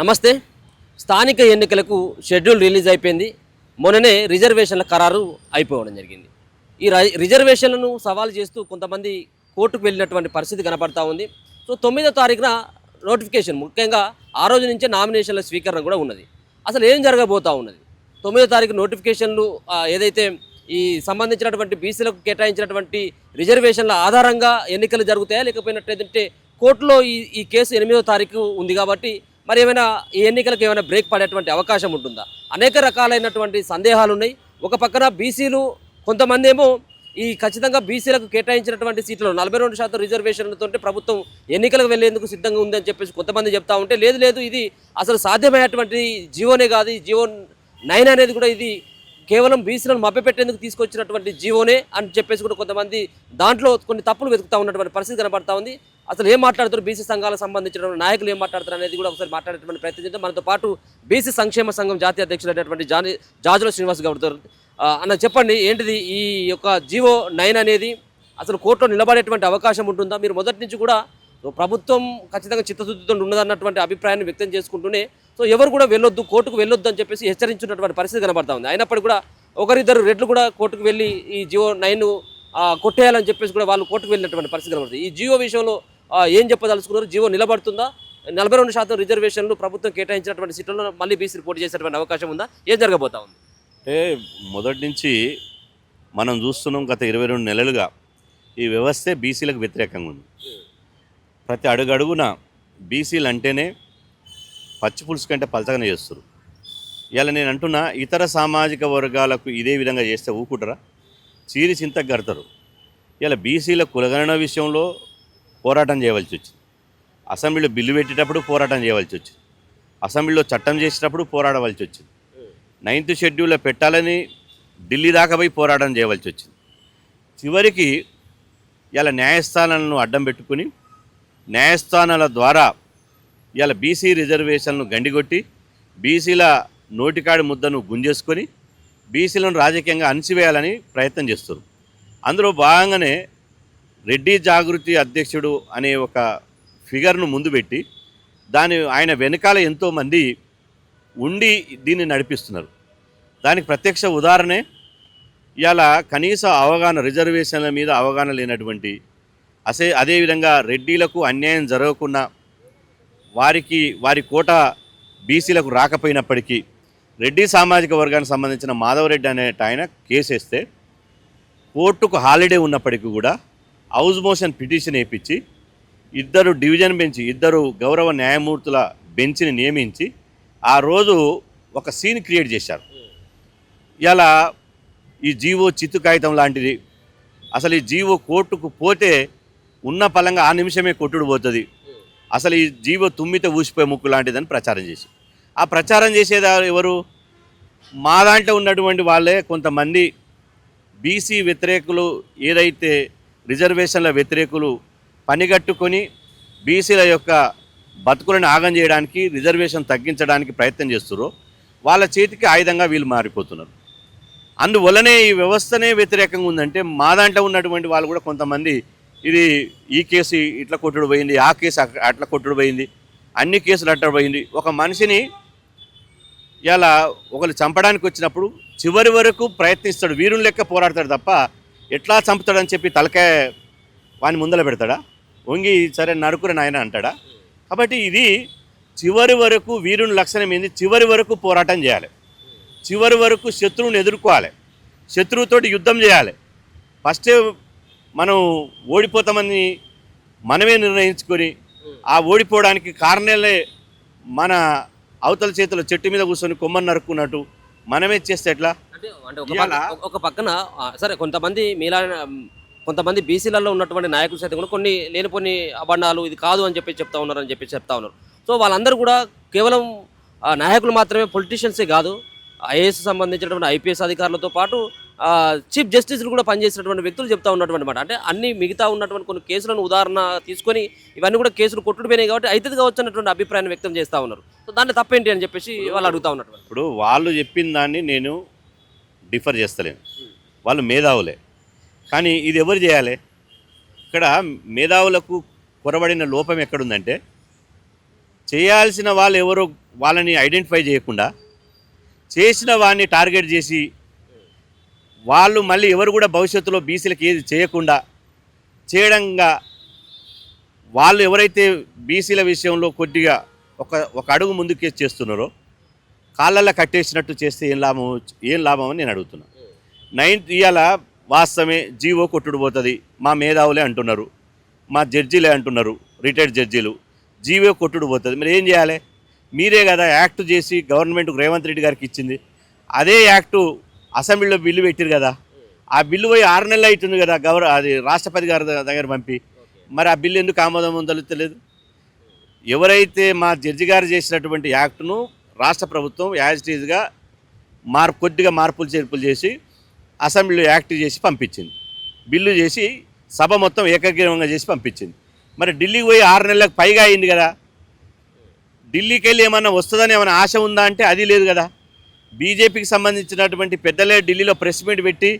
నమస్తే. స్థానిక ఎన్నికలకు షెడ్యూల్ రిలీజ్ అయిపోయింది. మొన్ననే రిజర్వేషన్ల ఖరారు అయిపోవడం జరిగింది. ఈ రిజర్వేషన్లను సవాల్ చేస్తూ కొంతమంది కోర్టుకు వెళ్ళినటువంటి పరిస్థితి కనపడతా ఉంది. సో 9వ తారీఖున నోటిఫికేషన్, ముఖ్యంగా ఆ రోజు నుంచే నామినేషన్ల స్వీకరణ కూడా ఉన్నది. అసలు ఏం జరగబోతూ ఉన్నది? 9వ తారీఖు నోటిఫికేషన్లు ఏదైతే ఈ సంబంధించినటువంటి బీసీలకు కేటాయించినటువంటి రిజర్వేషన్ల ఆధారంగా ఎన్నికలు జరుగుతాయా, లేకపోయినట్లయితే కోర్టులో ఈ కేసు 8వ తారీఖు ఉంది కాబట్టి మరి ఏమైనా ఈ ఎన్నికలకు ఏమైనా బ్రేక్ పడేటువంటి అవకాశం ఉంటుందా? అనేక రకాలైనటువంటి సందేహాలు ఉన్నాయి. ఒక పక్కన బీసీలు కొంతమంది ఏమో ఈ ఖచ్చితంగా బీసీలకు కేటాయించినటువంటి సీట్లలో 42% రిజర్వేషన్లతో ప్రభుత్వం ఎన్నికలకు వెళ్లేందుకు సిద్ధంగా ఉందని చెప్పేసి కొంతమంది చెప్తా ఉంటే, లేదు ఇది అసలు సాధ్యమయ్యేటువంటి జీవోనే కాదు, జీవో 9 అనేది కూడా ఇది కేవలం బీసీలను మభ్యపెట్టేందుకు తీసుకొచ్చినటువంటి జీవోనే అని చెప్పేసి కూడా కొంతమంది దాంట్లో కొన్ని తప్పులు వెతుకుతూ ఉన్నటువంటి పరిస్థితి కనబడతా ఉంది. అసలు ఏం మాట్లాడుతారు బీసీ సంఘాలకు సంబంధించిన నాయకులు, ఏం మాట్లాడతారు అనేది కూడా ఒకసారి మాట్లాడేటువంటి ప్రయత్నం చేద్దాం. మనతో పాటు బీసీ సంక్షేమ సంఘం జాతీయ అధ్యక్షుడైనటువంటి జాజుల శ్రీనివాస్ గౌడ్తో అన్న చెప్పండి, ఏంటిది ఈ యొక్క జీవో 9 అనేది అసలు కోర్టులో నిలబడేటువంటి అవకాశం ఉంటుందా? మీరు మొదటి నుంచి కూడా ప్రభుత్వం ఖచ్చితంగా చిత్తశుద్ధితో ఉన్నదన్నటువంటి అభిప్రాయాన్ని వ్యక్తం చేసుకుంటూనే సో ఎవరు కూడా వెళ్ళొద్దు, కోర్టుకు వెళ్ళొద్దు అని చెప్పేసి హెచ్చరించినటువంటి పరిస్థితి కనబడతా ఉంది. అయినప్పటికీ కూడా ఒకరిద్దరు రెడ్లు కూడా కోర్టుకు వెళ్ళి ఈ జీవో 9 కొట్టేయాలని చెప్పేసి కూడా వాళ్ళు కోర్టుకు వెళ్ళినటువంటి పరిస్థితి కనబడుతుంది. ఈ జీవో విషయంలో ఏం చెప్పదలుచుకున్నారు? జీవో నిలబడుతుందా? 42% రిజర్వేషన్లు ప్రభుత్వం కేటాయించినటువంటి సీట్లలో మళ్ళీ బీసీలు పోటీ చేసేటువంటి అవకాశం ఉందా? ఏం జరగబోతా ఉంది? అంటే మొదటి నుంచి మనం చూస్తున్నాం, గత 22 నెలలుగా ఈ వ్యవస్థే బీసీలకు వ్యతిరేకంగా ఉంది. ప్రతి అడుగడుగున బీసీలు అంటేనే పచ్చి పులుసు కంటే పలచగానే చేస్తారు. ఇలా నేను అంటున్నా, ఇతర సామాజిక వర్గాలకు ఇదే విధంగా చేస్తే ఊకుంటారా? చీరి చింతకు కడతారు. ఇలా బీసీల కులగణన విషయంలో పోరాటం చేయవలసి వచ్చింది. అసెంబ్లీలో బిల్లు పెట్టేటప్పుడు పోరాటం చేయవలసి వచ్చింది. అసెంబ్లీలో చట్టం చేసేటప్పుడు పోరాడవలసి వచ్చింది. 9th షెడ్యూల్లో పెట్టాలని ఢిల్లీ దాకా పోయి పోరాటం చేయవలసి వచ్చింది. చివరికి ఇలా న్యాయస్థానాలను అడ్డం పెట్టుకుని న్యాయస్థానాల ద్వారా ఇలా బీసీ రిజర్వేషన్లను గండిగొట్టి బీసీల నోటికాడి ముద్దను గుంజేసుకొని బీసీలను రాజకీయంగా అణిచివేయాలని ప్రయత్నం చేస్తారు. అందులో భాగంగానే రెడ్డి జాగృతి అధ్యక్షుడు అనే ఒక ఫిగర్ను ముందు పెట్టి ఆయన వెనకాల ఎంతోమంది ఉండి దీన్ని నడిపిస్తున్నారు. దానికి ప్రత్యక్ష ఉదాహరణే ఇవాళ కనీస అవగాహన, రిజర్వేషన్ల మీద అవగాహన లేనటువంటి అదేవిధంగా రెడ్డిలకు అన్యాయం జరగకుండా వారి కోట బీసీలకు రాకపోయినప్పటికీ రెడ్డి సామాజిక వర్గానికి సంబంధించిన మాధవరెడ్డి అనే ఆయన కేసేస్తే కోర్టుకు హాలిడే ఉన్నప్పటికీ కూడా హౌస్ మోషన్ పిటిషన్ వేయించి 2 డివిజన్ బెంచ్, 2 గౌరవ న్యాయమూర్తుల బెంచ్ని నియమించి ఆ రోజు ఒక సీన్ క్రియేట్ చేశారు. ఇలా ఈ జీవో చిత్తు కాగితం లాంటిది. అసలు ఈ జీవో కోర్టుకు పోతే ఉన్న పలంగా ఆ నిమిషమే కొట్టుడు పోతుంది. అసలు ఈ జీవో తుమ్మితే ఊసిపోయే ముక్కు లాంటిదని ప్రచారం చేసి, ఆ ప్రచారం చేసేది ఎవరు? మా దాంట్లో ఉన్నటువంటి వాళ్ళే కొంతమంది బీసీ వ్యతిరేకులు, ఏదైతే రిజర్వేషన్ల వ్యతిరేకులు పనిగట్టుకొని బీసీల యొక్క బతుకులను ఆగం చేయడానికి, రిజర్వేషన్ తగ్గించడానికి ప్రయత్నం చేస్తున్నారో వాళ్ళ చేతికి ఆయుధంగా వీళ్ళు మారిపోతున్నారు. అందువల్లనే ఈ వ్యవస్థనే వ్యతిరేకంగా ఉందంటే మా దాంట్లో ఉన్నటువంటి వాళ్ళు కూడా కొంతమంది ఈ కేసు ఇట్లా కొట్టుడు పోయింది, ఆ కేసు అట్లా కొట్టుడు పోయింది, అన్ని కేసులు అట్లా పోయింది. ఒక మనిషిని ఇలా ఒకరు చంపడానికి వచ్చినప్పుడు చివరి వరకు ప్రయత్నిస్తాడు, వీరుని లెక్క పోరాడతాడు తప్ప ఎట్లా చంపుతాడని చెప్పి తలకాయ వాని ముందర పెడతాడా? వంగి సరే నరుకుని నాయన అంటాడా? కాబట్టి ఇది చివరి వరకు వీరుని లక్షణం ఏంది? చివరి వరకు పోరాటం చేయాలి, చివరి వరకు శత్రువుని ఎదుర్కోవాలి, శత్రువుతోటి యుద్ధం చేయాలి. ఫస్ట్ మనం ఓడిపోతామని మనమే నిర్ణయించుకొని ఆ ఓడిపోవడానికి కారణాలే మన అవతల చేతిలో చెట్టు మీద కూర్చొని కొమ్మని నరుక్కున్నట్టు మనమే చేస్తే ఎట్లా? ఒక పక్కన సరే కొంతమంది బీసీలలో ఉన్నటువంటి నాయకులు సైతం కూడా కొన్ని లేనిపోని అభండాలు ఇది కాదు అని చెప్పి చెప్తా ఉన్నారు. సో వాళ్ళందరూ కూడా కేవలం నాయకులు మాత్రమే, పొలిటీషియన్సే కాదు, ఐఏఎస్ సంబంధించినటువంటి ఐపీఎస్ అధికారులతో పాటు చీఫ్ జస్టిస్లు కూడా పనిచేసినటువంటి వ్యక్తులు చెప్తా ఉన్నటువంటి మాట. అంటే అన్ని మిగతా ఉన్నటువంటి కొన్ని కేసులను ఉదాహరణ తీసుకొని ఇవన్నీ కూడా కేసులు కొట్టుడిపోయినాయి కాబట్టి అయితే కావచ్చు అన్నటువంటి అభిప్రాయాన్ని వ్యక్తం చేస్తూ ఉన్నారు. సో దాన్ని తప్పేంటి అని చెప్పేసి వాళ్ళు అడుగుతూ ఉన్నటువంటి. ఇప్పుడు వాళ్ళు చెప్పిన దాన్ని నేను డిఫర్ చేస్తలేను, వాళ్ళు మేధావులే. కానీ ఇది ఎవరు చేయాలి? ఇక్కడ మేధావులకు కొరబడిన లోపం ఎక్కడుందంటే చేయాల్సిన వాళ్ళు ఎవరో వాళ్ళని ఐడెంటిఫై చేయకుండా చేసిన వాడిని టార్గెట్ చేసి వాళ్ళు మళ్ళీ ఎవరు కూడా భవిష్యత్తులో బీసీలకు ఏది చేయకుండా చేయడంగా వాళ్ళు ఎవరైతే బీసీల విషయంలో కొద్దిగా ఒక అడుగు ముందుకే చేస్తున్నారో కాళ్ళల్లో కట్టేసినట్టు చేస్తే ఏం లాభం అని నేను అడుగుతున్నా. ఇవాళ వాస్తవమే జీవో కొట్టుడు పోతుంది, మా మేధావులే అంటున్నారు, మా జడ్జీలే అంటున్నారు, రిటైర్డ్ జడ్జీలు జీవో కొట్టుడు పోతుంది. మరి ఏం చేయాలి? మీరే కదా యాక్ట్ చేసి గవర్నమెంట్కు రేవంత్ రెడ్డి గారికి ఇచ్చింది. అదే యాక్టు అసెంబ్లీలో బిల్లు పెట్టారు కదా, ఆ బిల్లు పోయి 6 నెలలు అవుతుంది కదా అది రాష్ట్రపతి గారి దగ్గర పంపి. మరి ఆ బిల్లు ఎందుకు ఆమోదం ఉందో తెలియదు. ఎవరైతే మా జడ్జి గారు చేసినటువంటి యాక్టును రాష్ట్ర ప్రభుత్వం యాజ్ ఇట్ ఈజ్గా కొద్దిగా మార్పులు చేర్పులు చేసి అసెంబ్లీలో యాక్ట్ చేసి పంపించింది, బిల్లు చేసి సభ మొత్తం ఏకగ్రీవంగా చేసి పంపించింది. మరి ఢిల్లీకి పోయి 6 నెలలకు పైగా అయింది కదా, ఢిల్లీకి వెళ్ళి ఏమన్నా వస్తుందని ఏమైనా ఆశ ఉందా అంటే అది లేదు కదా. బీజేపీకి సంబంధించినటువంటి పెద్దలే ఢిల్లీలో ప్రెస్ మీట్ పెట్టి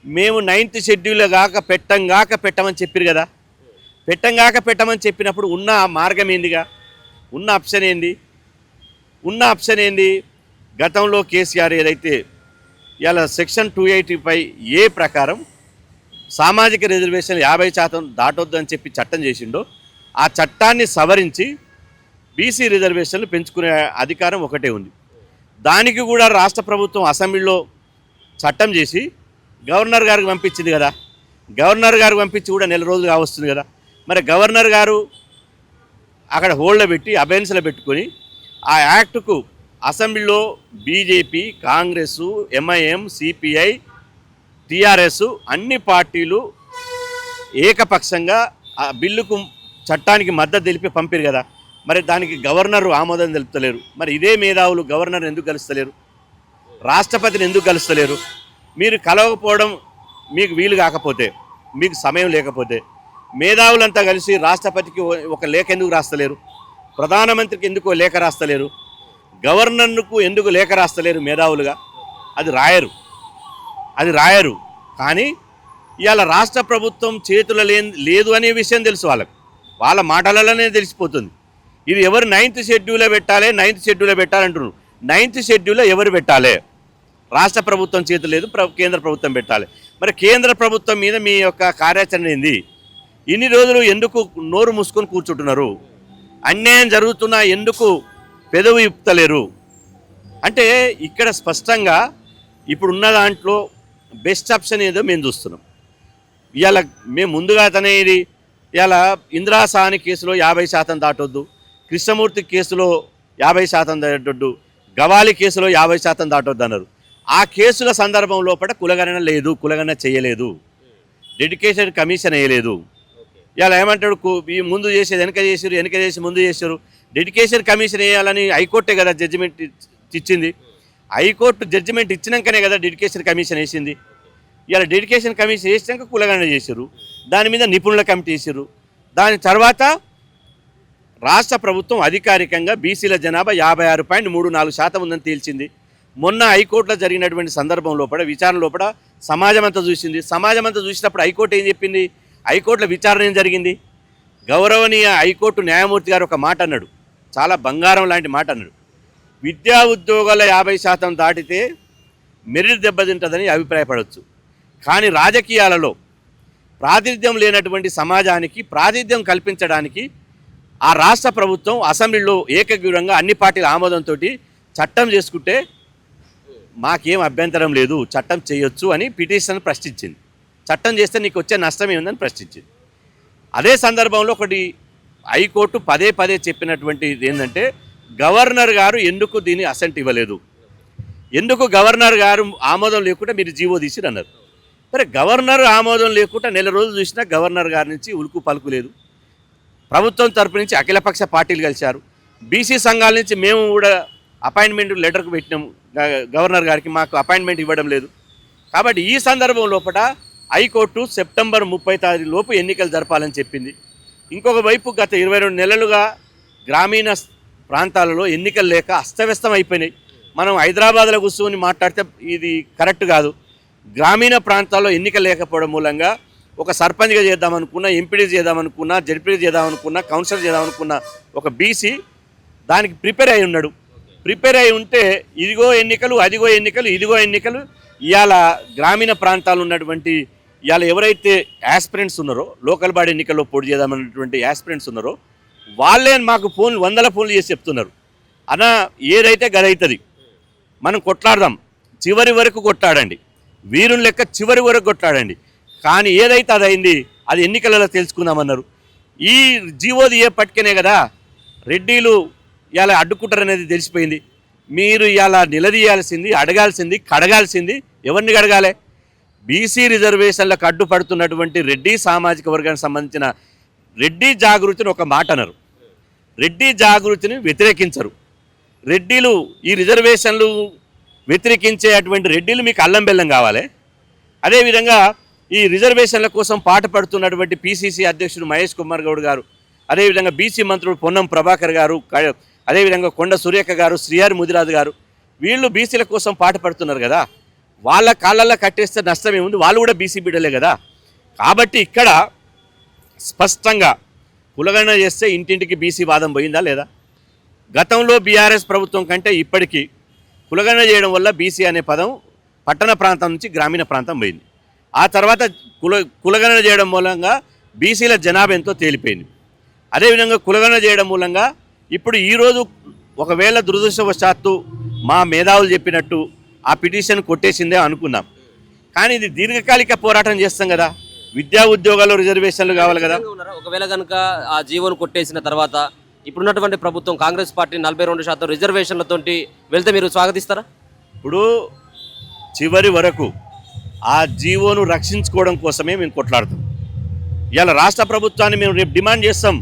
మేము 9th షెడ్యూల్ పెట్టమని చెప్పారు కదా. పెట్టమని చెప్పినప్పుడు ఉన్న మార్గం ఏందిగా, ఉన్న ఆప్షన్ ఏంది? గతంలో కేసీఆర్ ఏదైతే ఇలా సెక్షన్ 285A ప్రకారం సామాజిక రిజర్వేషన్ 50% దాటొద్దని చెప్పి చట్టం చేసిండో ఆ చట్టాన్ని సవరించి బీసీ రిజర్వేషన్లు పెంచుకునే అధికారం ఒకటే ఉంది. దానికి కూడా రాష్ట్ర ప్రభుత్వం అసెంబ్లీలో చట్టం చేసి గవర్నర్ గారికి పంపించింది కదా. గవర్నర్ గారికి పంపించి కూడా నెల రోజులు కావస్తుంది కదా. మరి గవర్నర్ గారు అక్కడ హోల్డ్లో పెట్టి అబెన్స్లో పెట్టుకొని ఆ యాక్టుకు అసెంబ్లీలో BJP, Congress, MIM, CPI, TRS అన్ని పార్టీలు ఏకపక్షంగా ఆ బిల్లుకు చట్టానికి మద్దతు తెలిపి పంపారు కదా. మరి దానికి గవర్నర్ ఆమోదం తెలుపుతలేరు. మరి ఇదే మేధావులు గవర్నర్ ఎందుకు కలుస్తలేరు? రాష్ట్రపతిని ఎందుకు కలుస్తలేరు? మీరు కలవకపోవడం మీకు వీలు కాకపోతే, మీకు సమయం లేకపోతే మేధావులంతా కలిసి రాష్ట్రపతికి ఒక లేఖ ఎందుకు రాస్తలేరు? ప్రధానమంత్రికి ఎందుకు లేఖ రాస్తలేరు? గవర్నర్కు ఎందుకు లేఖ రాస్తలేరు? మేధావులుగా అది రాయరు. కానీ ఇవాళ రాష్ట్ర ప్రభుత్వం చేతుల లేదు అనే విషయం తెలుసు వాళ్ళకు, వాళ్ళ మాటలలోనే తెలిసిపోతుంది. ఇది ఎవరు 9th షెడ్యూల్లో పెట్టాలి, 9th షెడ్యూల్లో పెట్టాలంటున్నారు. 9th షెడ్యూల్లో ఎవరు పెట్టాలి? రాష్ట్ర ప్రభుత్వం చేతులు లేదు, కేంద్ర ప్రభుత్వం పెట్టాలి. మరి కేంద్ర ప్రభుత్వం మీద మీ యొక్క కార్యాచరణ ఏంది? ఇన్ని రోజులు ఎందుకు నోరు మూసుకొని కూర్చుంటున్నారు? అన్యాయం జరుగుతున్నా ఎందుకు పెదవి ఇప్పుతలేరు? అంటే ఇక్కడ స్పష్టంగా ఇప్పుడున్న దాంట్లో బెస్ట్ ఆప్షన్ ఏదో మేము చూస్తున్నాం. ఇవాళ మేము ముందుగా తనేది ఇవాళ ఇందిరాసాని కేసులో 50% దాటొద్దు, కృష్ణమూర్తి కేసులో 50% దాటొద్దు, గవాలి కేసులో 50% దాటొద్దు అన్నారు. ఆ కేసుల సందర్భం లోపల కులగణన చేయలేదు, డెడికేషన్ కమిషన్ వేయలేదు. ఇవాళ ఏమంటాడు, ఈ ముందు చేసేది వెనక చేసి ముందు చేశారు. డెడికేషన్ కమిషన్ వేయాలని హైకోర్టే కదా జడ్జిమెంట్ ఇచ్చింది. హైకోర్టు జడ్జిమెంట్ ఇచ్చినాకనే కదా డెడికేషన్ కమిషన్ వేసింది. ఇవాళ డెడికేషన్ కమిషన్ వేసినాక కులగణన చేశారు, దాని మీద నిపుణుల కమిటీ చేశారు. దాని తర్వాత రాష్ట్ర ప్రభుత్వం అధికారికంగా బీసీల జనాభా 56.34% ఉందని తేల్చింది. మొన్న హైకోర్టులో జరిగినటువంటి సందర్భం లోపల విచారణ లోపల సమాజం అంతా చూసింది. సమాజం అంతా చూసినప్పుడు హైకోర్టు ఏం చెప్పింది? హైకోర్టులో విచారణ ఏం జరిగింది? గౌరవనీయ హైకోర్టు న్యాయమూర్తి గారు ఒక మాట అన్నాడు, చాలా బంగారం లాంటి మాట అన్నాడు. విద్యా ఉద్యోగాల 50% దాటితే మెరిట్ దెబ్బతింటుందని అభిప్రాయపడవచ్చు, కానీ రాజకీయాలలో ప్రాతినిధ్యం లేనటువంటి సమాజానికి ప్రాతినిధ్యం కల్పించడానికి ఆ రాష్ట్ర ప్రభుత్వం అసెంబ్లీలో ఏకగ్రీవంగా అన్ని పార్టీల ఆమోదంతో చట్టం చేసుకుంటే మాకేం అభ్యంతరం లేదు, చట్టం చేయొచ్చు అని పిటిషన్ ప్రశ్నించింది. చట్టం చేస్తే నీకు వచ్చే నష్టం ఏముందని ప్రశ్నించింది. అదే సందర్భంలో ఒకటి హైకోర్టు పదే చెప్పినటువంటి ఏంటంటే, గవర్నర్ గారు ఎందుకు దీన్ని అసెంట్ ఇవ్వలేదు, ఎందుకు గవర్నర్ గారు ఆమోదం లేకుండా మీరు జీవో తీసిరు అన్నారు. మరి గవర్నర్ ఆమోదం లేకుండా నెల రోజులు చూసినా గవర్నర్ గారి నుంచి ఉలుకు పలుకు లేదు. ప్రభుత్వం తరపు నుంచి అఖిలపక్ష పార్టీలు కలిశారు, బీసీ సంఘాల నుంచి మేము కూడా అపాయింట్మెంట్ లెటర్కు పెట్టినాము గవర్నర్ గారికి, మాకు అపాయింట్మెంట్ ఇవ్వడం లేదు. కాబట్టి ఈ సందర్భం లోపల హైకోర్టు సెప్టెంబర్ 30 లోపు ఎన్నికలు జరపాలని చెప్పింది. ఇంకొక వైపు గత 22 నెలలుగా గ్రామీణ ప్రాంతాలలో ఎన్నికలు లేక అస్తవ్యస్తం అయిపోయినాయి. మనం హైదరాబాద్లో కూర్చొని మాట్లాడితే ఇది కరెక్ట్ కాదు. గ్రామీణ ప్రాంతాల్లో ఎన్నికలు లేకపోవడం మూలంగా ఒక సర్పంచ్గా చేద్దామనుకున్నా, ఎంపీడీ చేద్దామనుకున్నా, జడ్పీడీ చేద్దామనుకున్నా, కౌన్సిలర్ చేద్దామనుకున్న ఒక బీసీ దానికి ప్రిపేర్ అయి ఉన్నాడు. ప్రిపేర్ అయి ఉంటే ఇదిగో ఎన్నికలు, అదిగో ఎన్నికలు, ఇదిగో ఎన్నికలు, ఇవాళ గ్రామీణ ప్రాంతాలు ఉన్నటువంటి ఇవాళ ఎవరైతే యాస్పిరెంట్స్ ఉన్నారో, లోకల్ బాడీ ఎన్నికల్లో పోటీ చేద్దామన్నటువంటి యాస్పిరెంట్స్ ఉన్నారో వాళ్ళే మాకు ఫోన్లు, వందల ఫోన్లు చేసి చెప్తున్నారు, అన్న ఏదైతే గదవుతుంది, మనం కొట్లాడదాం, చివరి వరకు కొట్లాడండి, వీరుని లెక్క చివరి వరకు కొట్లాడండి, కానీ ఏదైతే అది అయింది అది ఎన్నికలలో తెలుసుకుందామన్నారు. ఈ జీవోది ఏ పట్టుకనే కదా రెడ్డిలు ఇలా అడ్డుకుంటారనేది తెలిసిపోయింది. మీరు ఇలా నిలదీయాల్సింది, అడగాల్సింది, కడగాల్సింది ఎవరిని అడగాలి? బీసీ రిజర్వేషన్లకు అడ్డుపడుతున్నటువంటి రెడ్డి సామాజిక వర్గానికి సంబంధించిన రెడ్డి జాగృతిని ఒక మాట అన్నారు. రెడ్డి జాగృతిని వ్యతిరేకించరు. రెడ్డిలు ఈ రిజర్వేషన్లు వ్యతిరేకించేటువంటి రెడ్డిలు మీకు అల్లం బెల్లం కావాలి. అదేవిధంగా ఈ రిజర్వేషన్ల కోసం పాటుపడుతున్నటువంటి పిసిసి అధ్యక్షుడు మహేష్ కుమార్ గౌడ్ గారు, అదేవిధంగా బీసీ మంత్రులు పొన్నం ప్రభాకర్ గారు, అదేవిధంగా కొండ సురేఖ గారు, శ్రీహరి ముదిరాజు గారు, వీళ్ళు బీసీల కోసం పాటుపడుతున్నారు కదా, వాళ్ళ కాళ్ళల్లో కట్టేస్తే నష్టం ఏముంది, వాళ్ళు కూడా బీసీ బిడ్డలే కదా. కాబట్టి ఇక్కడ స్పష్టంగా కులగణన చేస్తే ఇంటింటికి బీసీ వాదం పోయిందా లేదా? గతంలో బీఆర్ఎస్ ప్రభుత్వం కంటే ఇప్పటికీ కులగణన చేయడం వల్ల బీసీ అనే పదం పట్టణ ప్రాంతం నుంచి గ్రామీణ ప్రాంతం పోయింది. ఆ తర్వాత కులగణన చేయడం మూలంగా బీసీల జనాభా ఎంతో తేలిపోయింది. అదేవిధంగా కులగణన చేయడం మూలంగా ఇప్పుడు ఈరోజు ఒకవేళ దురదృష్టవశాత్తు మా మేధావులు చెప్పినట్టు ఆ పిటిషన్ కొట్టేసిందే అనుకుందాం, కానీ ఇది దీర్ఘకాలిక పోరాటం చేస్తాం కదా, విద్యా ఉద్యోగాల్లో రిజర్వేషన్లు కావాలి కదా. ఒకవేళ కనుక ఆ జీవోను కొట్టేసిన తర్వాత ఇప్పుడున్నటువంటి ప్రభుత్వం కాంగ్రెస్ పార్టీ 42% రిజర్వేషన్లతో వెళ్తే మీరు స్వాగతిస్తారా? ఇప్పుడు చివరి వరకు ఆ జీవోను రక్షించుకోవడం కోసమే మేము కొట్లాడతాం. ఇవాళ రాష్ట్ర ప్రభుత్వాన్ని మేము రేపు డిమాండ్ చేస్తాం.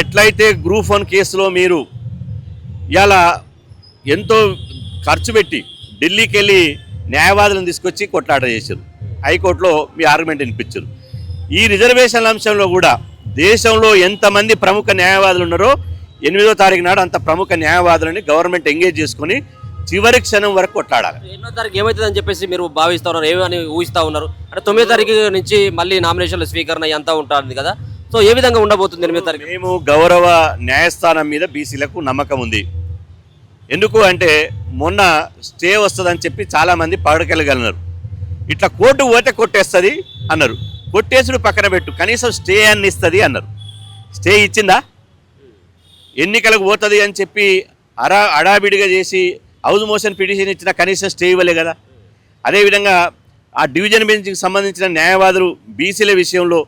ఎట్లయితే గ్రూప్ 1 కేసులో మీరు ఇవాళ ఎంతో ఖర్చు పెట్టి ఢిల్లీకి వెళ్ళి న్యాయవాదులను తీసుకొచ్చి కొట్లాట చేశారు, హైకోర్టులో మీ ఆర్గ్యుమెంట్ వినిపించారు. ఈ రిజర్వేషన్ల అంశంలో కూడా దేశంలో ఎంతమంది ప్రముఖ న్యాయవాదులు ఉన్నారో 8వ తారీఖు నాడు అంత ప్రముఖ న్యాయవాదులని గవర్నమెంట్ ఎంగేజ్ చేసుకుని చివరి క్షణం వరకు కొట్లాడాలి. 8వ తారీఖు ఏమవుతుందని చెప్పేసి మీరు భావిస్తూ ఉన్నారు, ఏమని ఊహిస్తూ ఉన్నారు? అంటే 9వ తారీఖు నుంచి మళ్ళీ నామినేషన్ల స్వీకరణ అంతా ఉంటుంది కదా, సో ఏ విధంగా ఉండబోతుంది 8వ తారీఖు? మేము గౌరవ న్యాయస్థానం మీద బీసీలకు నమ్మకం ఉంది. ఎందుకు అంటే మొన్న స్టే వస్తుందని చెప్పి చాలామంది పడకెళ్ళగలిగినారు. ఇట్లా కోర్టు పోతే కొట్టేస్తుంది అన్నారు, కొట్టేసుడు పక్కన పెట్టు, కనీసం స్టే అని ఇస్తుంది అన్నారు. స్టే ఇచ్చిందా? ఎన్నికలకు పోతుంది అని చెప్పి అడాబిడిగా చేసి హౌస్ మోషన్ పిటిషన్ ఇచ్చిన కనీసం స్టే ఇవ్వలే కదా. అదేవిధంగా ఆ డివిజన్ బెంచ్కి సంబంధించిన న్యాయవాదులు బీసీల విషయంలో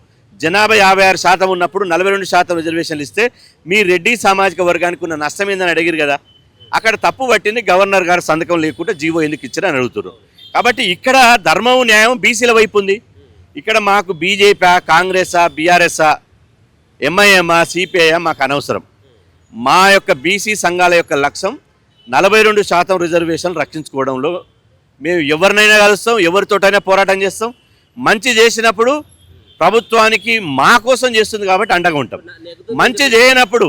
జనాభా 56% ఉన్నప్పుడు 42% రిజర్వేషన్లు ఇస్తే మీ రెడ్డి సామాజిక వర్గానికి ఉన్న నష్టం ఏందని అడిగారు కదా. అక్కడ తప్పు పట్టింది గవర్నర్ గారు సంతకం లేకుండా జీవో ఎందుకు ఇచ్చారని అడుగుతున్నారు. కాబట్టి ఇక్కడ ధర్మం న్యాయం బీసీల వైపు ఉంది. ఇక్కడ మాకు బీజేపీ, కాంగ్రెసా, బీఆర్ఎస్ఆ, ఎంఐఎంఆ, సిపిఐ మాకు అనవసరం. మా యొక్క బీసీ సంఘాల యొక్క లక్ష్యం 42% రిజర్వేషన్లు రక్షించుకోవడంలో మేము ఎవరినైనా కలుస్తాం, ఎవరితోటైనా పోరాటం చేస్తాం. మంచి చేసినప్పుడు ప్రభుత్వానికి మా కోసం చేస్తుంది కాబట్టి అండగా ఉంటాం. మంచి చేయనప్పుడు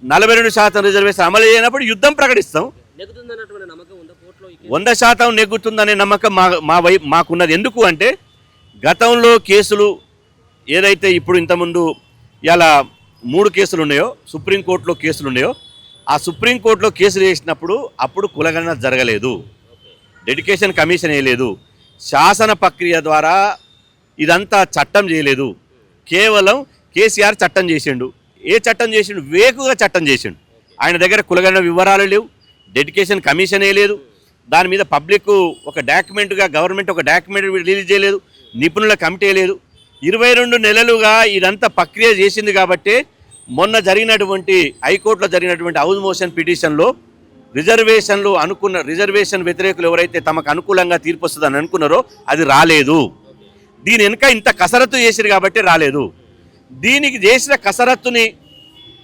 42% రిజర్వేషన్ అమలు చేయనప్పుడు యుద్ధం ప్రకటిస్తాం. 100% నెగ్గుతుందనే నమ్మకం మాకున్నది. ఎందుకు అంటే గతంలో కేసులు ఏదైతే ఇప్పుడు ఇంతకుముందు ఇలా 3 కేసులు ఉన్నాయో, సుప్రీంకోర్టులో కేసులు ఉన్నాయో, ఆ సుప్రీంకోర్టులో కేసులు వేసినప్పుడు అప్పుడు కులగణన జరగలేదు, డెడికేషన్ కమిషన్ వేయలేదు, శాసన ప్రక్రియ ద్వారా ఇదంతా చట్టం చేయలేదు. కేవలం కేసీఆర్ చట్టం చేసిండు. ఏ చట్టం చేసిండు? వేకుగా చట్టం చేసిండు. ఆయన దగ్గర కులగణన వివరాలు లేవు, డెడికేషన్ కమిషన్ వేయలేదు, దాని మీద పబ్లిక్ ఒక డాక్యుమెంట్గా గవర్నమెంట్ ఒక డాక్యుమెంట్ రిలీజ్ చేయలేదు, నిపుణుల కమిటీ లేదు. 22 నెలలుగా ఇదంతా ప్రక్రియ చేసింది కాబట్టి మొన్న జరిగినటువంటి హైకోర్టులో జరిగినటువంటి హౌస్ మోషన్ పిటిషన్లో రిజర్వేషన్ వ్యతిరేకులు ఎవరైతే తమకు అనుకూలంగా తీర్పు వస్తుందని అనుకున్నారో అది రాలేదు. దీని వెనుక ఇంత కసరత్తు చేసిరు కాబట్టి రాలేదు. దీనికి చేసిన కసరత్తుని,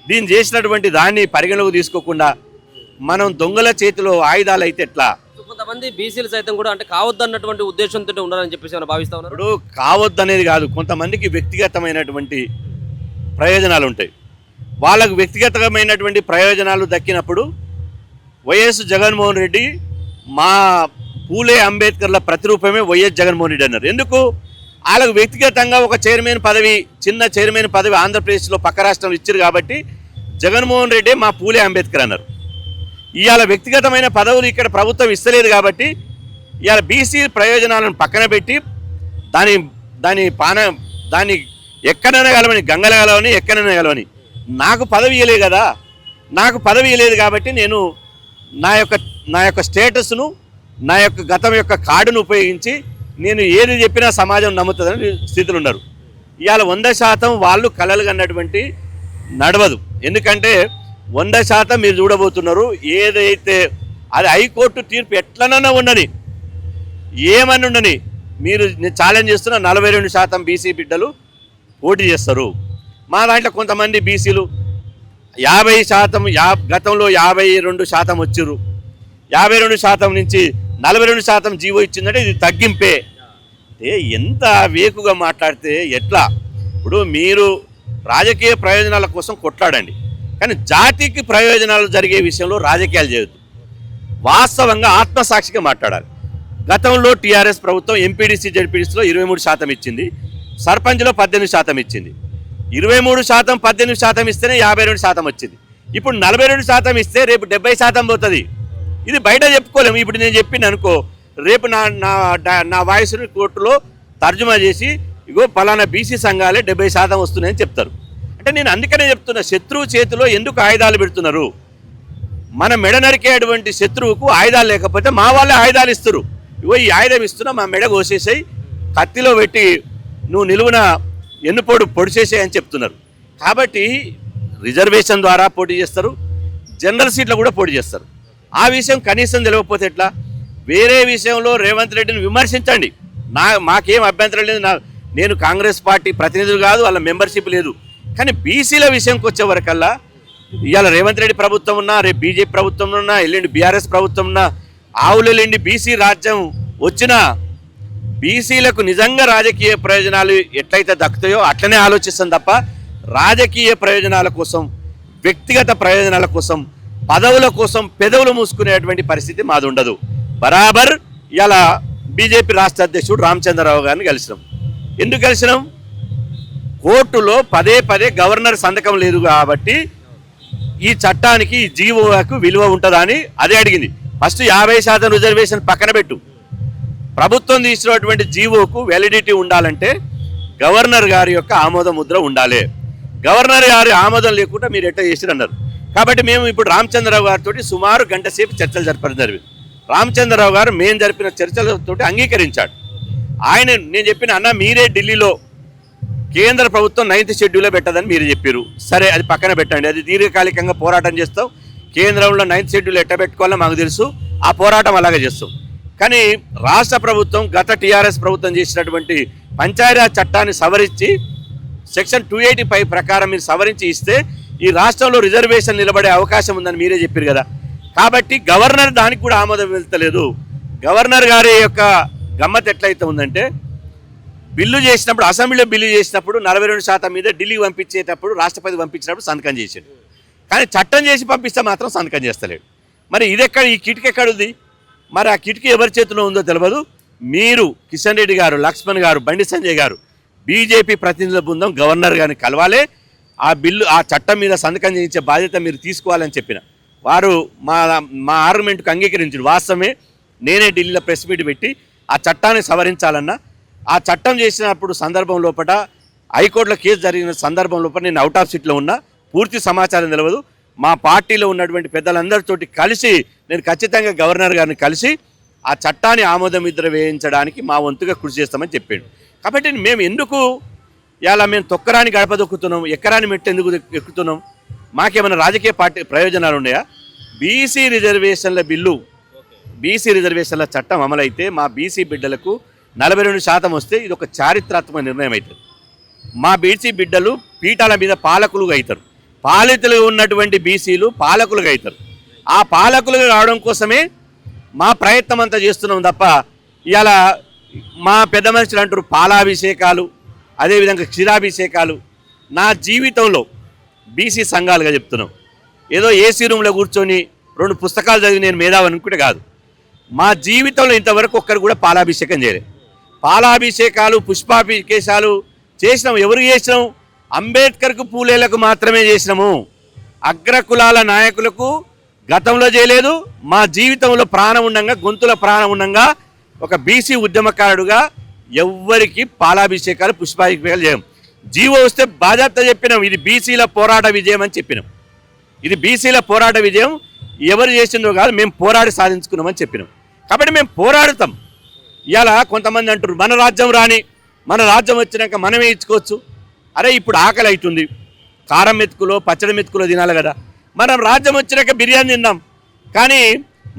దీన్ని చేసినటువంటి దాన్ని పరిగణలోకి తీసుకోకుండా మనం దొంగల చేతిలో ఆయుధాలు అయితే ఎట్లా? కొంతమంది బీసీలు సైతం కూడా అంటే కావద్దన్నటువంటి ఉద్దేశంతో ఉన్నారని చెప్పేసి భావిస్తా ఉన్నారు. ఇప్పుడు కావద్దనేది కాదు, కొంతమందికి వ్యక్తిగతమైనటువంటి ప్రయోజనాలు ఉంటాయి. వాళ్ళకు వ్యక్తిగతమైనటువంటి ప్రయోజనాలు దక్కినప్పుడు వైఎస్ జగన్మోహన్ రెడ్డి మా పూలే అంబేద్కర్ల ప్రతిరూపమే వైఎస్ జగన్మోహన్ రెడ్డి అన్నారు. ఎందుకు? వాళ్ళకు వ్యక్తిగతంగా ఒక చైర్మన్ పదవి, చిన్న చైర్మన్ పదవి ఆంధ్రప్రదేశ్లో పక్క రాష్ట్రంలో ఇచ్చారు కాబట్టి జగన్మోహన్ రెడ్డి మా పూలే అంబేద్కర్ అన్నారు. ఇవాళ వ్యక్తిగతమైన పదవులు ఇక్కడ ప్రభుత్వం ఇస్తలేదు కాబట్టి ఇవాళ బీసీ ప్రయోజనాలను పక్కన పెట్టి దాని దాని పాన దాన్ని ఎక్కడైనా గలవని గంగల గలవని ఎక్కడైనా గలవని నాకు పదవి ఇవ్వలేదు కదా, నాకు పదవి ఇవ్వలేదు కాబట్టి నేను నా యొక్క స్టేటస్ను నా యొక్క గతం యొక్క కార్డును ఉపయోగించి నేను ఏది చెప్పినా సమాజం నమ్ముతుందని స్థితిలో ఉన్నారు. ఇవాళ 100% వాళ్ళు కలలు కన్నటువంటి నడవదు. ఎందుకంటే 100% మీరు చూడబోతున్నారు. ఏదైతే అది హైకోర్టు తీర్పు ఎట్లనన్నా ఉండని ఏమని ఉండని మీరు ఛాలెంజ్ చేస్తున్న 42% బీసీ బిడ్డలు పోటీ చేస్తారు. మా దాంట్లో కొంతమంది బీసీలు 50% గతంలో 52% వచ్చారు. 52% నుంచి 42% జీవో ఇచ్చిందంటే ఇది తగ్గింపే. ఎంత వేకుగా మాట్లాడితే ఎట్లా? ఇప్పుడు మీరు రాజకీయ ప్రయోజనాల కోసం కొట్లాడండి, కానీ జాతికి ప్రయోజనాలు జరిగే విషయంలో రాజకీయాలు చేయొద్దు. వాస్తవంగా ఆత్మసాక్షిగా మాట్లాడాలి. గతంలో టీఆర్ఎస్ ప్రభుత్వం ఎంపీడీసీ జడ్పీడీసీలో 23% ఇచ్చింది, సర్పంచ్లో 18% ఇచ్చింది. 23% 18% ఇస్తేనే 52% వచ్చింది. ఇప్పుడు 42% ఇస్తే రేపు 70% పోతుంది. ఇది బయట చెప్పుకోలేము. ఇప్పుడు నేను చెప్పింది అనుకో, రేపు నా వాయిస్ని కోర్టులో తర్జుమా చేసి ఇగో పలానా బీసీ సంఘాలే 70% వస్తున్నాయని చెప్తారు. అంటే నేను అందుకనే చెప్తున్నా, శత్రువు చేతిలో ఎందుకు ఆయుధాలు పెడుతున్నారు? మన మెడ నరికేటువంటి శత్రువుకు ఆయుధాలు లేకపోతే మా వాళ్ళే ఆయుధాలు ఇస్తారు. ఇగో ఈ ఆయుధం ఇస్తున్నా, మా మెడ కోసేసాయి, కత్తిలో పెట్టి నువ్వు నిలువున పొడిచేసాయి అని చెప్తున్నారు. కాబట్టి రిజర్వేషన్ ద్వారా పోటీ చేస్తారు, జనరల్ సీట్లు కూడా పోటీ చేస్తారు. ఆ విషయం కనీసం తెలియకపోతే ఎట్లా? వేరే విషయంలో రేవంత్ రెడ్డిని విమర్శించండి, మాకేం అభ్యంతరం లేదు. నేను కాంగ్రెస్ పార్టీ ప్రతినిధులు కాదు, వాళ్ళ మెంబర్షిప్ లేదు. కానీ బీసీల విషయంకి వచ్చే వరకల్లా ఇవాళ రేవంత్ రెడ్డి ప్రభుత్వం ఉన్నా, రేపు బీజేపీ ప్రభుత్వం ఉన్నా, ఎల్లుండి బీఆర్ఎస్ ప్రభుత్వం ఉన్నా, ఆవులెల్లుండి బీసీ రాజ్యం వచ్చినా బీసీలకు నిజంగా రాజకీయ ప్రయోజనాలు ఎట్లయితే దక్కుతాయో అట్లనే ఆలోచిస్తాం తప్ప రాజకీయ ప్రయోజనాల కోసం, వ్యక్తిగత ప్రయోజనాల కోసం, పదవుల కోసం పెదవులు మూసుకునేటువంటి పరిస్థితి మాది ఉండదు. బరాబర్ ఇలా బీజేపీ రాష్ట్ర అధ్యక్షుడు రామచంద్రరావు గారిని కలిసినాం. ఎందుకు కలిసినాం? కోర్టులో పదే గవర్నర్ సంతకం లేదు కాబట్టి ఈ చట్టానికి, ఈ జీవోకు విలువ ఉంటుందా అని అదే అడిగింది. ఫస్ట్ 50% రిజర్వేషన్ పక్కన పెట్టు, ప్రభుత్వం తీసినటువంటి జీవోకు వ్యాలిడిటీ ఉండాలంటే గవర్నర్ గారి యొక్క ఆమోద ముద్ర ఉండాలి. గవర్నర్ గారి ఆమోదం లేకుండా మీరు ఎట్లా చేసిరు అన్నారు. కాబట్టి మేము ఇప్పుడు రామచంద్రరావు గారితో సుమారు గంట సేపు చర్చలు జరపడం జరిగింది. రామచంద్రరావు గారు మేము జరిపిన చర్చలతో అంగీకరించాడు. నేను చెప్పిన అన్న, మీరే ఢిల్లీలో కేంద్ర ప్రభుత్వం 9th షెడ్యూల్లో పెట్టదని మీరు చెప్పారు. సరే, అది పక్కన పెట్టండి, అది దీర్ఘకాలికంగా పోరాటం చేస్తాం. కేంద్రంలో 9th షెడ్యూల్ ఎట్ట పెట్టుకోవాలో మాకు తెలుసు, ఆ పోరాటం అలాగే చేస్తాం. కానీ రాష్ట్ర ప్రభుత్వం, గత టీఆర్ఎస్ ప్రభుత్వం చేసినటువంటి పంచాయతీరాజ్ చట్టాన్ని సవరించి సెక్షన్ 285 ప్రకారం మీరు సవరించి ఇస్తే ఈ రాష్ట్రంలో రిజర్వేషన్ నిలబడే అవకాశం ఉందని మీరే చెప్పారు కదా. కాబట్టి గవర్నర్ దానికి కూడా ఆమోదం వెళ్తలేదు. గవర్నర్ గారి యొక్క గమ్మత్ ఎట్లయితే ఉందంటే, బిల్లు చేసినప్పుడు, అసెంబ్లీలో బిల్లు చేసినప్పుడు 42% మీద ఢిల్లీకి పంపించేటప్పుడు, రాష్ట్రపతి పంపించినప్పుడు సంతకం చేశాడు. కానీ చట్టం చేసి పంపిస్తే మాత్రం సంతకం చేస్తలేడు. మరి ఇదెక్కడ, ఈ కిటికీ ఎక్కడుంది? మరి ఆ కిటికీ ఎవరి చేతిలో ఉందో తెలియదు. మీరు కిషన్ రెడ్డి గారు, లక్ష్మణ్ గారు, బండి సంజయ్ గారు, బీజేపీ ప్రతినిధుల బృందం గవర్నర్ గారిని కలవాలి, ఆ బిల్లు, ఆ చట్టం మీద సంతకం చేయించే బాధ్యత మీరు తీసుకోవాలని చెప్పిన వారు మా ఆర్గ్యుమెంట్కు అంగీకరించారు. వాస్తవమే, నేనే ఢిల్లీలో ప్రెస్ మీట్ పెట్టి ఆ చట్టాన్ని సవరించాలన్నా, ఆ చట్టం చేసినప్పుడు సందర్భం లోపల హైకోర్టులో కేసు జరిగిన సందర్భం లోపల నేను అవుట్ ఆఫ్ సీట్లో ఉన్నా, పూర్తి సమాచారం తెలియదు. మా పార్టీలో ఉన్నటువంటి పెద్దలందరితోటి కలిసి నేను ఖచ్చితంగా గవర్నర్ గారిని కలిసి ఆ చట్టాన్ని ఆమోద ముద్ర వేయించడానికి మా వంతుగా కృషి చేస్తామని చెప్పాడు. కాబట్టి మేము ఎందుకు ఇలా మేము తొక్కరాని గడప దొక్కుతున్నాం, ఎక్కరాని మెట్టు ఎందుకు ఎక్కుతున్నాం? మాకేమైనా రాజకీయ పార్టీ ప్రయోజనాలు ఉన్నాయా? బీసీ రిజర్వేషన్ల బిల్లు, బీసీ రిజర్వేషన్ల చట్టం అమలైతే మా బీసీ బిడ్డలకు 42% వస్తే ఇది ఒక చారిత్రాత్మక నిర్ణయం అవుతుంది. మా బీసీ బిడ్డలు పీఠాల మీద పాలకులుగా అవుతారు. పాలితులు ఉన్నటువంటి బీసీలు పాలకులుగా అవుతారు. ఆ పాలకులుగా రావడం కోసమే మా ప్రయత్నం అంతా చేస్తున్నాం తప్ప ఇవాళ మా పెద్ద మనుషులు అంటారు పాలాభిషేకాలు, అదేవిధంగా క్షీరాభిషేకాలు. నా జీవితంలో బీసీ సంఘాలుగా చెప్తున్నాం, ఏదో ఏసీ రూమ్లో కూర్చొని 2 పుస్తకాలు చదివి నేను మేధావి అనుకుంటే కాదు. మా జీవితంలో ఇంతవరకు ఒక్కరు కూడా పాలాభిషేకం చేయలేదు. పాలాభిషేకాలు, పుష్పాభిషేకాలు చేసినాం. ఎవరు చేసినాం? అంబేద్కర్కు, పూలేలకు మాత్రమే చేసినాము. అగ్రకులాల నాయకులకు గతంలో చేయలేదు. మా జీవితంలో ప్రాణం ఉండంగా, గొంతుల ప్రాణం ఉండంగా ఒక బీసీ ఉద్యమకారుడుగా ఎవ్వరికి పాలాభిషేకాలు పుష్పాభిషేకాలు చేయం. జీవో వస్తే బాధ్యత చెప్పినాం, ఇది బీసీల పోరాట విజయం అని చెప్పినాం. ఇది బీసీల పోరాట విజయం, ఎవరు చేసిందో కాదు, మేము పోరాడి సాధించుకున్నామని చెప్పినాం. కాబట్టి మేము పోరాడుతాం. ఇవాళ కొంతమంది అంటారు మన రాజ్యం రాని, మన రాజ్యం వచ్చినాక మనమే ఇచ్చుకోవచ్చు. అరే ఇప్పుడు ఆకలి అవుతుంది, కారం మెతుకులో పచ్చడి మెతుకులో తినాలి కదా. మనం రాజ్యం వచ్చినాక బిర్యానీ తిన్నాం, కానీ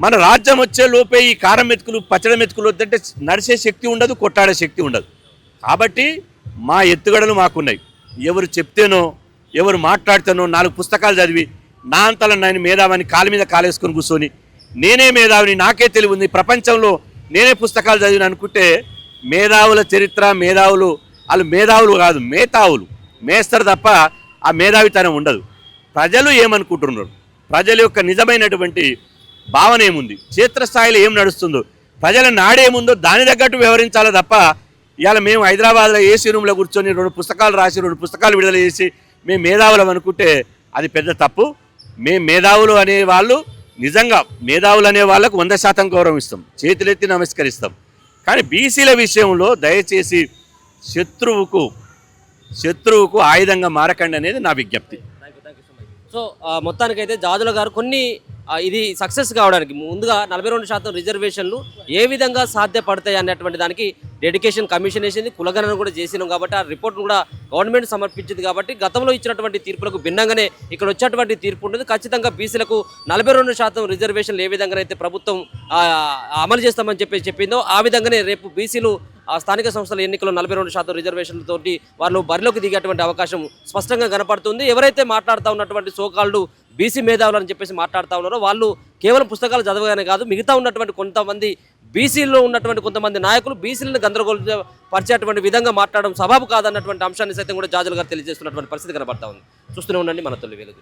మన రాజ్యం వచ్చే లోపే ఈ కారం మెతుకులు పచ్చడి మెతుకులు వద్దంటే నడిచే శక్తి ఉండదు, కొట్టాడే శక్తి ఉండదు. కాబట్టి మా ఎత్తుగడలు మాకున్నాయి. ఎవరు చెప్తేనో, ఎవరు మాట్లాడితేనో 4 పుస్తకాలు చదివి నా అంతలో నేను మేధావిని కాలు మీద కాలేసుకొని కూర్చొని నేనే మేధావిని, నాకే తెలివి ఉంది, ప్రపంచంలో నేనే పుస్తకాలు చదివిన అనుకుంటే మేధావుల చరిత్ర, మేధావులు వాళ్ళు మేధావులు కాదు, మేధావులు మేస్తారు తప్ప ఆ మేధావితనం ఉండదు. ప్రజలు ఏమనుకుంటున్నారు, ప్రజల యొక్క నిజమైనటువంటి భావన ఏముంది, క్షేత్రస్థాయిలో ఏం నడుస్తుందో, ప్రజల నాడేముందో దాని తగ్గట్టు వ్యవహరించాలి తప్ప ఇవాళ మేము హైదరాబాద్లో ఏసీ రూమ్లో కూర్చొని 2 పుస్తకాలు రాసి 2 పుస్తకాలు విడుదల చేసి మేము మేధావులం అనుకుంటే అది పెద్ద తప్పు. మేము మేధావులు అనే వాళ్ళు, నిజంగా మేధావులు అనే వాళ్ళకు 100% గౌరవం ఇస్తాం, చేతులెత్తి నమస్కరిస్తాం. కానీ బీసీల విషయంలో దయచేసి శత్రువుకు ఆయుధంగా మారకండి అనేది నా విజ్ఞప్తి. సో మొత్తానికైతే జాజుల గారు కొన్ని ఇది సక్సెస్ కావడానికి ముందుగా 42% రిజర్వేషన్లు ఏ విధంగా సాధ్యపడతాయి అన్నటువంటి దానికి డెడికేషన్ కమిషన్ వేసింది, కులగణన కూడా చేసినాం కాబట్టి ఆ రిపోర్ట్ను కూడా గవర్నమెంట్ సమర్పించింది. కాబట్టి గతంలో ఇచ్చినటువంటి తీర్పులకు భిన్నంగానే ఇక్కడ వచ్చేటువంటి తీర్పు ఉంటుంది. ఖచ్చితంగా బీసీలకు 42% రిజర్వేషన్లు ఏ విధంగా అయితే ప్రభుత్వం అమలు చేస్తామని చెప్పిందో ఆ విధంగానే రేపు బీసీలు స్థానిక సంస్థల ఎన్నికల్లో 42% రిజర్వేషన్లతోటి వాళ్ళు బరిలోకి దిగేటువంటి అవకాశం స్పష్టంగా కనపడుతుంది. ఎవరైతే మాట్లాడుతూ ఉన్నటువంటి సోకాల్డ్ బీసీ మేధావులు అని చెప్పేసి మాట్లాడుతూ ఉన్నారో వాళ్ళు కేవలం పుస్తకాలు చదవగానే కాదు, మిగతా ఉన్నటువంటి కొంతమంది బీసీల్లో ఉన్నటువంటి కొంతమంది నాయకులు బీసీలను గందరగోళపరిచేటువంటి విధంగా మాట్లాడడం సబబు కాదన్నటువంటి అంశాన్ని సైతం కూడా జాజుల గారు తెలియజేస్తున్నటువంటి పరిస్థితి కనబడతా ఉంది. చూస్తూనే ఉండండి మన తొలి వెలుగు.